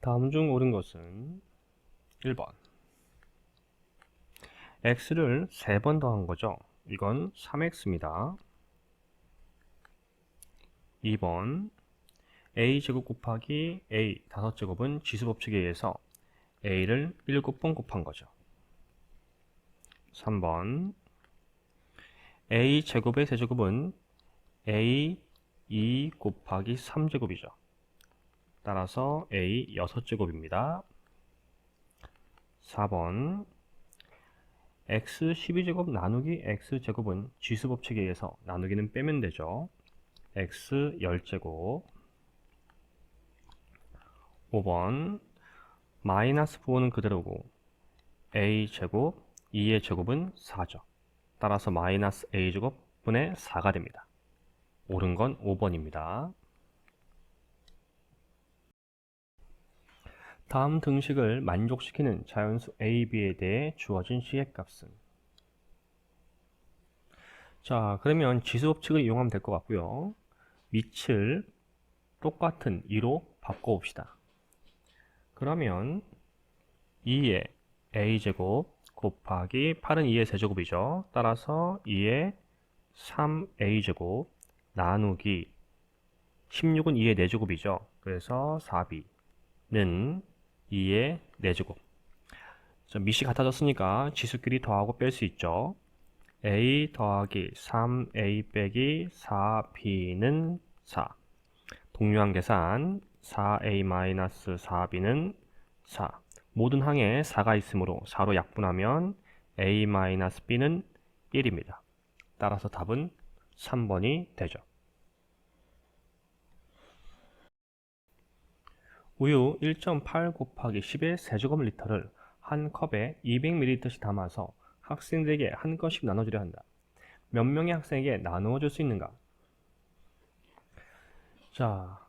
다음 중 옳은 것은 1번. x를 3번 더한 거죠. 이건 3x입니다. 2번. a제곱 곱하기 a 5제곱은 지수법칙에 의해서 a를 7번 곱한 거죠. 3번. a제곱의 세제곱은 a 2 곱하기 3제곱이죠. 따라서 a 6제곱입니다. 4번. x 12제곱 나누기 x제곱은 지수법칙에 의해서 나누기는 빼면 되죠. x 10제곱. 5번. 마이너스 부호는 그대로고 a제곱 2의 제곱은 4죠. 따라서 마이너스 a제곱 분의 4가 됩니다. 옳은 건 5번입니다. 다음 등식을 만족시키는 자연수 a, b에 대해 주어진 시계값은? 자, 그러면 지수법칙을 이용하면 될 것 같고요. 밑을 똑같은 2로 바꿔봅시다. 그러면 2의 a제곱 곱하기 8은 2의 세제곱이죠. 따라서 2의 3a제곱 나누기 16은 2의 4제곱이죠. 그래서 4b는 2의 4제곱. 밑이 같아졌으니까 지수끼리 더하고 뺄 수 있죠. a 더하기 3a 빼기 4b는 4. 동류항 계산 4a-4b는 4. 모든 항에 4가 있으므로 4로 약분하면 a-b는 1입니다. 따라서 답은 3번이 되죠. 우유 1.8 곱하기 10의 세제곱리터를 한 컵에 200ml씩 담아서 학생들에게 한 건씩 나눠주려 한다. 몇 명의 학생에게 나누어줄 수 있는가? 자,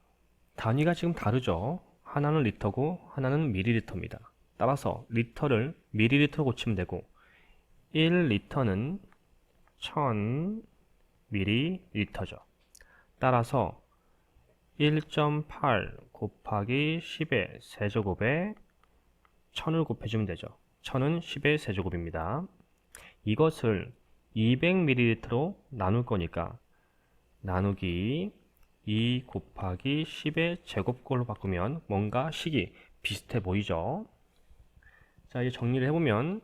단위가 지금 다르죠. 하나는 리터고 하나는 미리리터입니다. 따라서 리터를 미리리터로 고치면 되고 1리터는 1000ml죠. 따라서 1.8 곱하기 10의 세제곱에 1000을 곱해주면 되죠. 1000은 10의 세제곱입니다. 이것을 200ml로 나눌 거니까 나누기 2 곱하기 10의 제곱꼴로 바꾸면 뭔가 식이 비슷해 보이죠. 자, 이제 정리를 해보면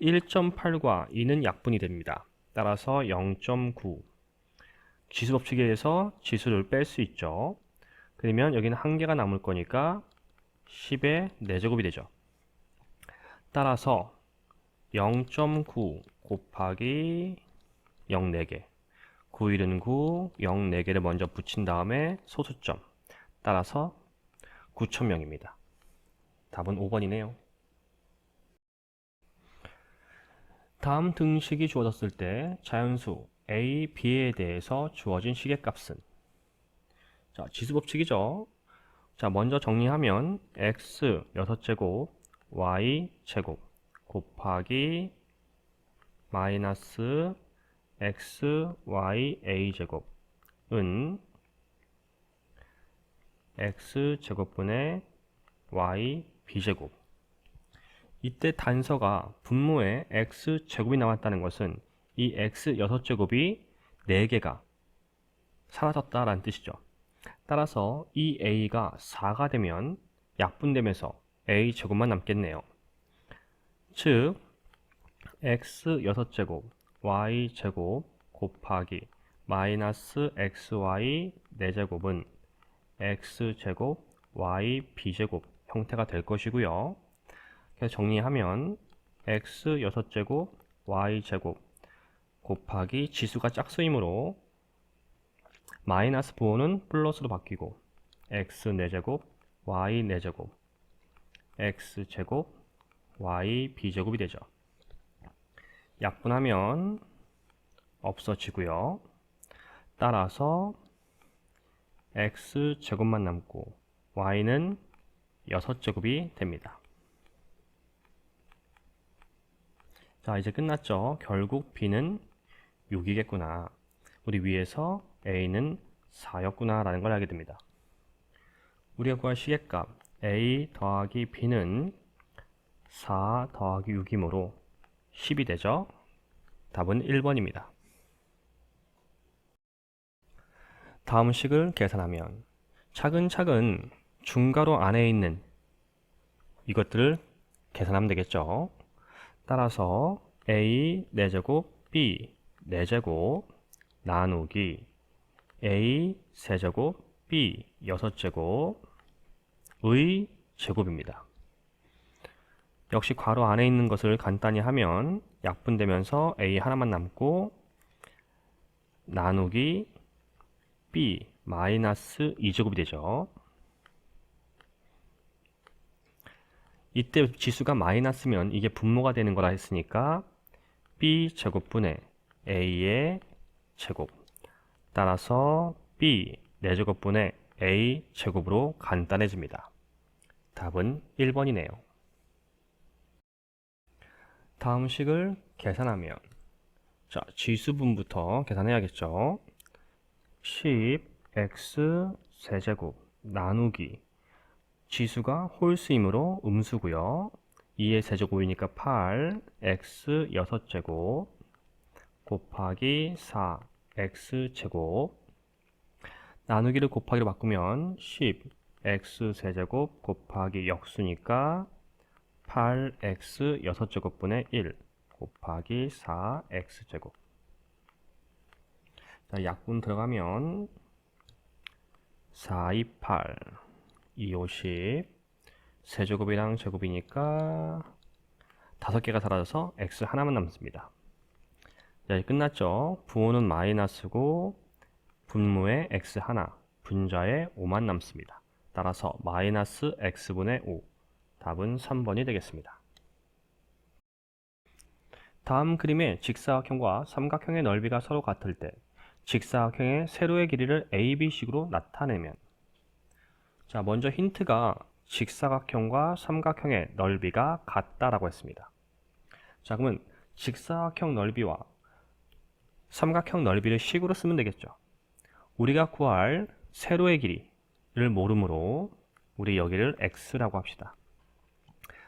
1.8과 2는 약분이 됩니다. 따라서 0.9. 지수법칙에 의해서 지수를 뺄 수 있죠. 그러면 여기는 한 개가 남을 거니까 10의 4제곱이 되죠. 따라서 0.9 곱하기 0 4개 9일은 9, 0 4개를 먼저 붙인 다음에 소수점. 따라서 9,000명입니다. 답은 5번이네요. 다음 등식이 주어졌을 때 자연수 a, b에 대해서 주어진 시계값은? 자, 지수법칙이죠. 자, 먼저 정리하면 x 6제곱 y 제곱 곱하기 마이너스 x, y, a 제곱은 x 제곱분의 y, b 제곱. 이때 단서가 분모에 x 제곱이 나왔다는 것은 이 x 6제곱이 4개가 사라졌다라는 뜻이죠. 따라서 이 a가 4가 되면 약분되면서 a 제곱만 남겠네요. 즉 x 6제곱 y 제곱 곱하기 마이너스 xy 4제곱은 x 제곱 y b제곱 형태가 될 것이고요. 그래서 정리하면 x 6제곱 y 제곱 곱하기 지수가 짝수이므로 마이너스 부호는 플러스로 바뀌고 x 4제곱 y 4제곱 x 제곱 y b제곱이 되죠. 약분하면 없어지고요. 따라서 x 제곱만 남고 y는 6제곱이 됩니다. 자, 이제 끝났죠. 결국 b는 6이겠구나. 우리 위에서 a는 4였구나 라는 걸 알게 됩니다. 우리가 구할 시계값 a 더하기 b는 4 더하기 6이므로 10이 되죠. 답은 1번입니다. 다음 식을 계산하면 차근차근 중괄호 안에 있는 이것들을 계산하면 되겠죠. 따라서 a 4제곱 b 4제곱 나누기 a 세제곱 b 6제곱의 제곱입니다. 역시 괄호 안에 있는 것을 간단히 하면 약분되면서 a 하나만 남고 나누기 b 마이너스 2제곱이 되죠. 이때 지수가 마이너스면 이게 분모가 되는 거라 했으니까 b 제곱분의 a의 제곱 따라서 b 4제곱분의 a 제곱으로 간단해집니다. 답은 1번이네요. 다음 식을 계산하면 자, 지수분부터 계산해야겠죠. 10x 세제곱 나누기 지수가 홀수이므로 음수고요. 2의 세제곱이니까 8 x 6제곱 곱하기 4 x 제곱 나누기를 곱하기로 바꾸면 10 x 세제곱 곱하기 역수니까 8x 6제곱분의 1 곱하기 4x 제곱. 자, 약분 들어가면 4, 2, 8 2, 50 세제곱이랑 제곱이니까 5개가 사라져서 x 하나만 남습니다. 자, 이제 끝났죠. 부호는 마이너스고 분모에 x 하나 분자에 5만 남습니다. 따라서 마이너스 x분의 5 답은 3번이 되겠습니다. 다음 그림의 직사각형과 삼각형의 넓이가 서로 같을 때 직사각형의 세로의 길이를 AB식으로 나타내면 자, 먼저 힌트가 직사각형과 삼각형의 넓이가 같다라고 했습니다. 자, 그러면 직사각형 넓이와 삼각형 넓이를 식으로 쓰면 되겠죠. 우리가 구할 세로의 길이를 모르므로 우리 여기를 x라고 합시다.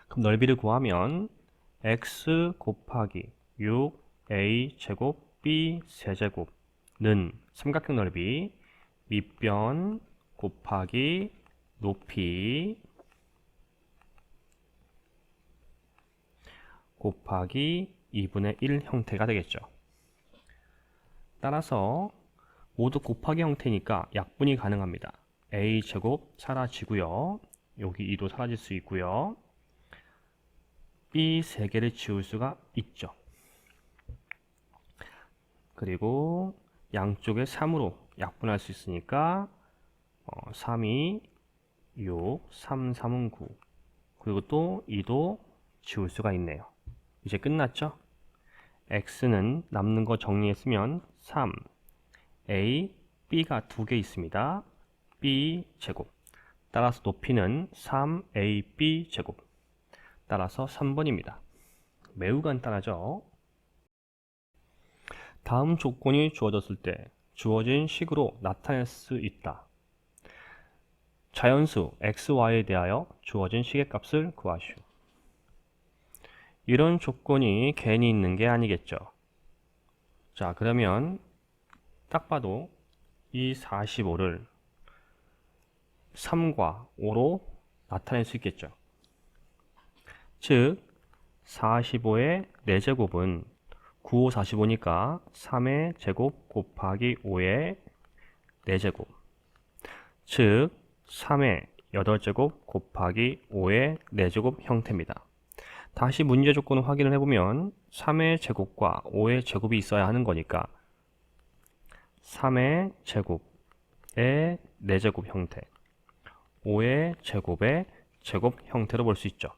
그럼 넓이를 구하면 x 곱하기 6a 제곱 b 세제곱는 삼각형 넓이 밑변 곱하기 높이 곱하기 2분의 1 형태가 되겠죠. 따라서 모두 곱하기 형태니까 약분이 가능합니다. a 제곱 사라지고요. 여기 2도 사라질 수 있고요. b 3개를 지울 수가 있죠. 그리고 양쪽에 3으로 약분할 수 있으니까 3이 6, 3, 3은 9 그리고 또 2도 지울 수가 있네요. 이제 끝났죠? x는 남는 거 정리했으면 3, a, b가 2개 있습니다. b 제곱 따라서 높이는 3ab 제곱 따라서 3번입니다. 매우 간단하죠? 다음 조건이 주어졌을 때 주어진 식으로 나타낼 수 있다. 자연수 xy에 대하여 주어진 식의 값을 구하시오. 이런 조건이 괜히 있는 게 아니겠죠. 자, 그러면 딱 봐도 이 45를 3과 5로 나타낼 수 있겠죠. 즉 45의 4제곱은 9, 5, 45니까 3의 제곱 곱하기 5의 4제곱 즉 3의 8제곱 곱하기 5의 4제곱 형태입니다. 다시 문제 조건을 확인을 해보면 3의 제곱과 5의 제곱이 있어야 하는 거니까 3의 제곱의 4제곱 형태 5의 제곱의 제곱 형태로 볼 수 있죠.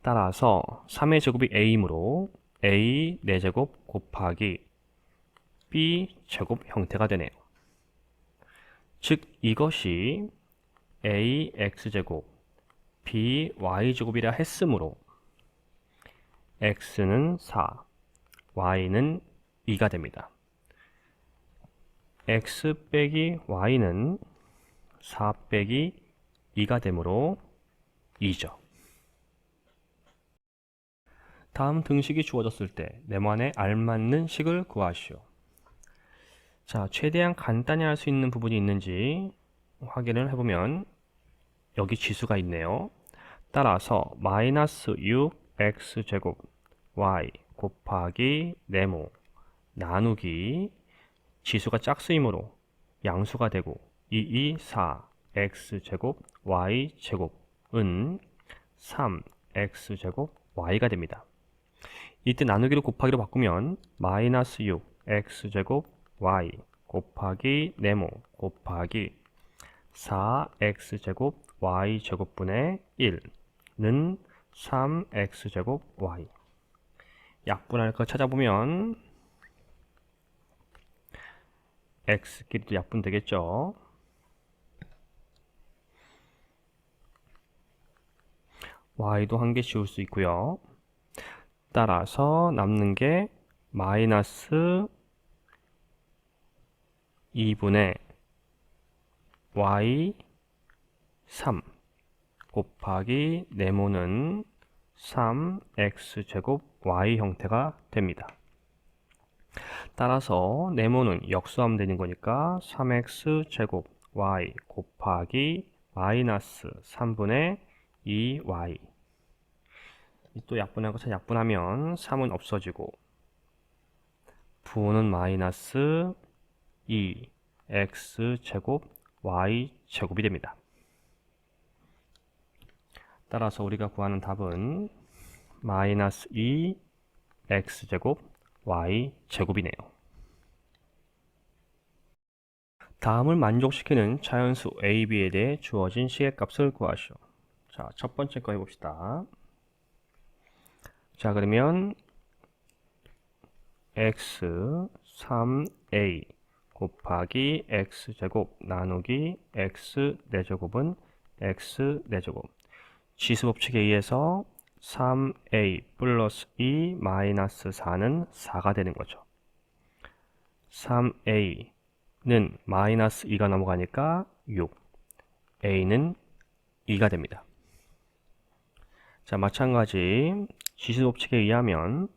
따라서 3의 제곱이 a이므로 a 4제곱 곱하기 b 제곱 형태가 되네요. 즉 이것이 ax제곱 by제곱이라 했으므로 x는 4 y는 2가 됩니다. x 빼기 y는 4 빼기 2가 되므로 2죠. 다음 등식이 주어졌을 때 네모안에 알맞는 식을 구하시오. 자, 최대한 간단히 할 수 있는 부분이 있는지 확인을 해보면 여기 지수가 있네요. 따라서 마이너스 6x제곱 y 곱하기 네모 나누기 지수가 짝수이므로 양수가 되고 224 x제곱 y제곱은 3x제곱 y가 됩니다. 이때 나누기로 곱하기로 바꾸면 마이너스 6 x제곱 y 곱하기 네모 곱하기 4x제곱 y제곱분의 1는 3x제곱 y. 약분할 거 찾아보면 x끼리도 약분 되겠죠. y도 한 개 지울 수 있고요. 따라서 남는 게 마이너스 2분의 y 3 곱하기 네모는 3x제곱 y 형태가 됩니다. 따라서 네모는 역수하면 되는 거니까 3x제곱 y 곱하기 마이너스 3분의 2y. 또 약분한 것처럼 약분하면 3은 없어지고 부호는 마이너스 2x제곱 y제곱이 됩니다. 따라서 우리가 구하는 답은 마이너스 2x제곱 y제곱이네요. 다음을 만족시키는 자연수 a, b에 대해 주어진 시계값을 구하시오. 자, 첫 번째 거 해봅시다. 자, 그러면 x 3a 곱하기 x제곱 나누기 x 4제곱은 x 4제곱. 지수법칙에 의해서 3a 플러스 2 마이너스 4는 4가 되는 거죠. 3a는 마이너스 2가 넘어가니까 6, a는 2가 됩니다. 자, 마찬가지 지수법칙에 의하면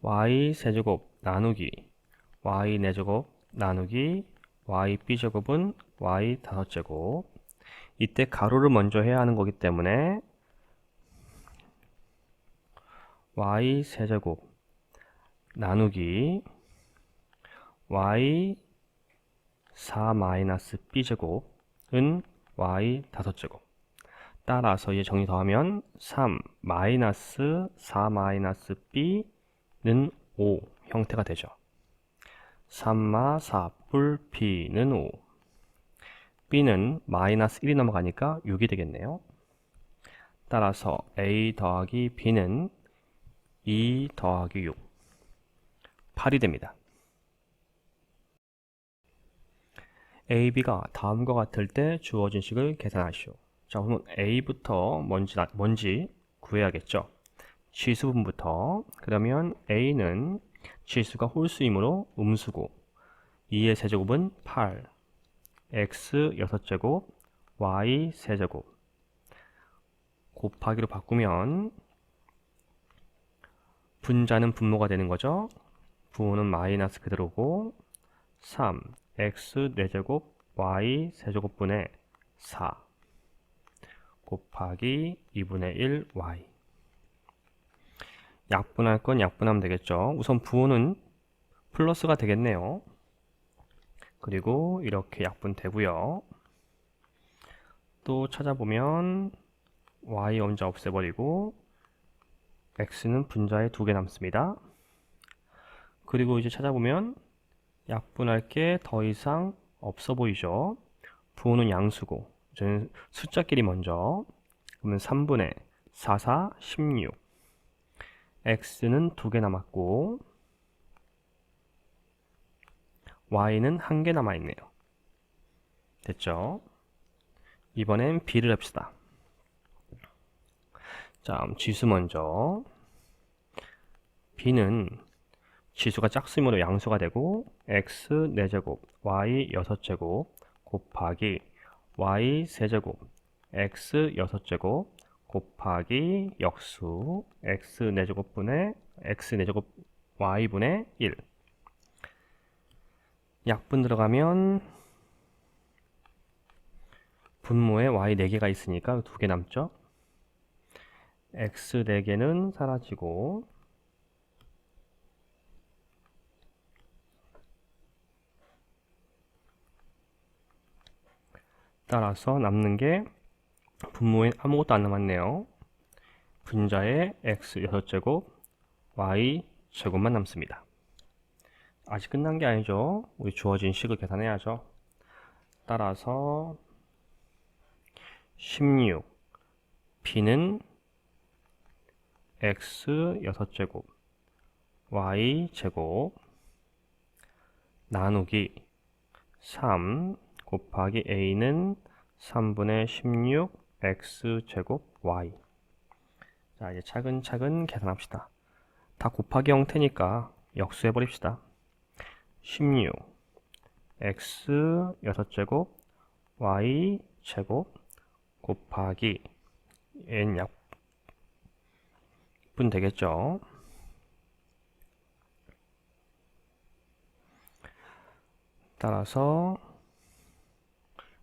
y 세제곱 나누기 y 4제곱 나누기 y b제곱은 y 5제곱. 이때 가로를 먼저 해야 하는 거기 때문에 y 세제곱 나누기 y 4 마이너스 b제곱은 y 5제곱. 따라서 이제 정리 더하면 3 마이너스 4 마이너스 b는 5 형태가 되죠. 3마 4 뿔 b는 5. b는 마이너스 1이 넘어가니까 6이 되겠네요. 따라서 a 더하기 b는 2 더하기 6 8이 됩니다. a, b가 다음과 같을 때 주어진 식을 계산하시오. 자, 그러면 a부터 뭔지 구해야겠죠. 지수분부터. 그러면 a는 지수가 홀수이므로 음수고 2의 세제곱은 8, x 6제곱, y 세제곱. 곱하기로 바꾸면 분자는 분모가 되는 거죠. 부호는 마이너스 그대로고 3, x 4제곱, y 세제곱분의 4 곱하기 2분의 1 y. 약분할 건 약분하면 되겠죠. 우선 부호는 플러스가 되겠네요. 그리고 이렇게 약분되고요. 또 찾아보면 y 혼자 없애버리고 x는 분자에 2개 남습니다. 그리고 이제 찾아보면 약분할 게 더 이상 없어 보이죠. 부호는 양수고 저는 숫자끼리 먼저. 그러면 3분의 4, 4, 16. x는 2개 남았고 y는 1개 남아있네요. 됐죠? 이번엔 b를 합시다. 자, 지수 먼저. b는 지수가 짝수이므로 양수가 되고 x 4제곱, y 6제곱 곱하기 y 세제곱 x 6제곱 곱하기 역수 x 4제곱분의 x 4제곱 y분의 1. 약분 들어가면 분모에 y 4개가 있으니까 2개 남죠. x 4개는 사라지고 따라서 남는 게 분모에 아무것도 안 남았네요. 분자에 x 6제곱 y 제곱만 남습니다. 아직 끝난 게 아니죠. 우리 주어진 식을 계산해야죠. 따라서 16 b는 x 6제곱 y 제곱 나누기 3 곱하기 a는 3분의 16 x 제곱 y. 자, 이제 차근차근 계산합시다. 다 곱하기 형태니까 역수해 버립시다. 16 x 6제곱 y 제곱 곱하기 n 약분 되겠죠. 따라서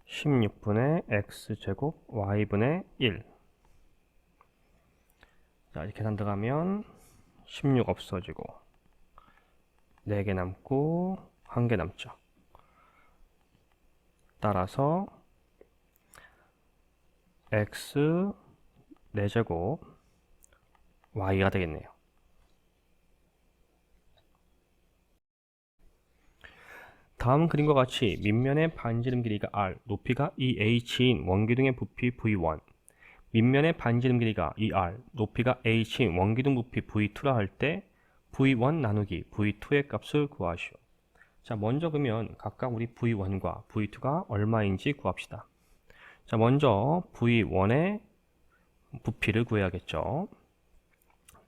16분의 x제곱 y분의 1. 자, 이렇게 계산 들어가면 16 없어지고 4개 남고 1개 남죠. 따라서 x 4제곱 y가 되겠네요. 다음 그림과 같이 밑면의 반지름 길이가 r, 높이가 2h인 원기둥의 부피 v1, 밑면의 반지름 길이가 2r, 높이가 h인 원기둥 부피 v2라 할 때 v1 나누기 v2의 값을 구하시오. 자, 먼저 그러면 각각 우리 v1과 v2가 얼마인지 구합시다. 자, 먼저 v1의 부피를 구해야겠죠.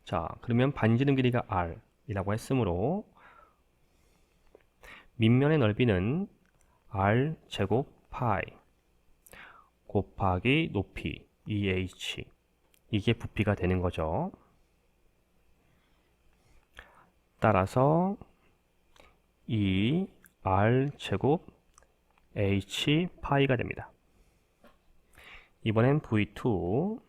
자, 그러면 반지름 길이가 r 이라고 했으므로 밑면의 넓이는 r 제곱 파이 곱하기 높이 2h, 이게 부피가 되는 거죠. 따라서 2r 제곱 h 파이가 됩니다. 이번엔 v2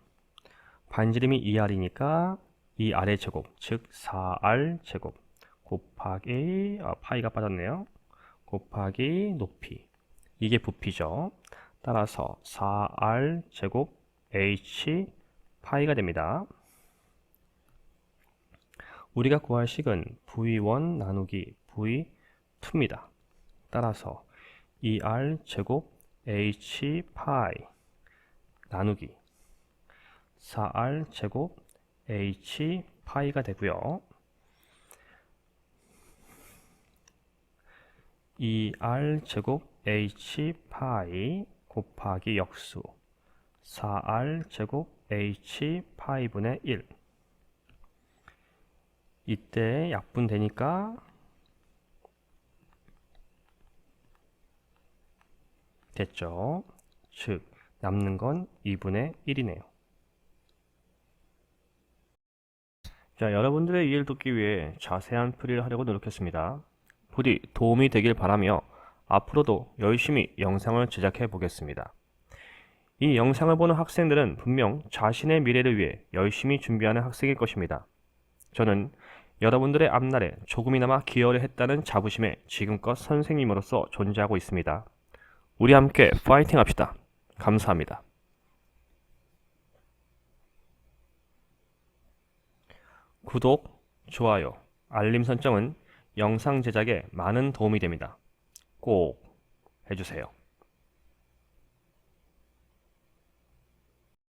반지름이 2r이니까 2r의 제곱, 즉 4r 제곱 곱하기 파이가 빠졌네요. 곱하기 높이, 이게 부피죠. 따라서 4r 제곱 h 파이가 됩니다. 우리가 구할 식은 v1 나누기 v2입니다. 따라서 2r 제곱 h 파이 나누기 4r 제곱 h 파이가 되고요. 2r 제곱 h 파이 곱하기 역수 4r 제곱 h 파이분의 1. 이때 약분 되니까 됐죠. 즉 남는 건 2분의 1이네요. 자, 여러분들의 이해를 돕기 위해 자세한 풀이를 하려고 노력했습니다. 부디 도움이 되길 바라며 앞으로도 열심히 영상을 제작해 보겠습니다. 이 영상을 보는 학생들은 분명 자신의 미래를 위해 열심히 준비하는 학생일 것입니다. 저는 여러분들의 앞날에 조금이나마 기여를 했다는 자부심에 지금껏 선생님으로서 존재하고 있습니다. 우리 함께 파이팅 합시다. 감사합니다. 구독, 좋아요, 알림 설정은 영상 제작에 많은 도움이 됩니다. 꼭 해주세요.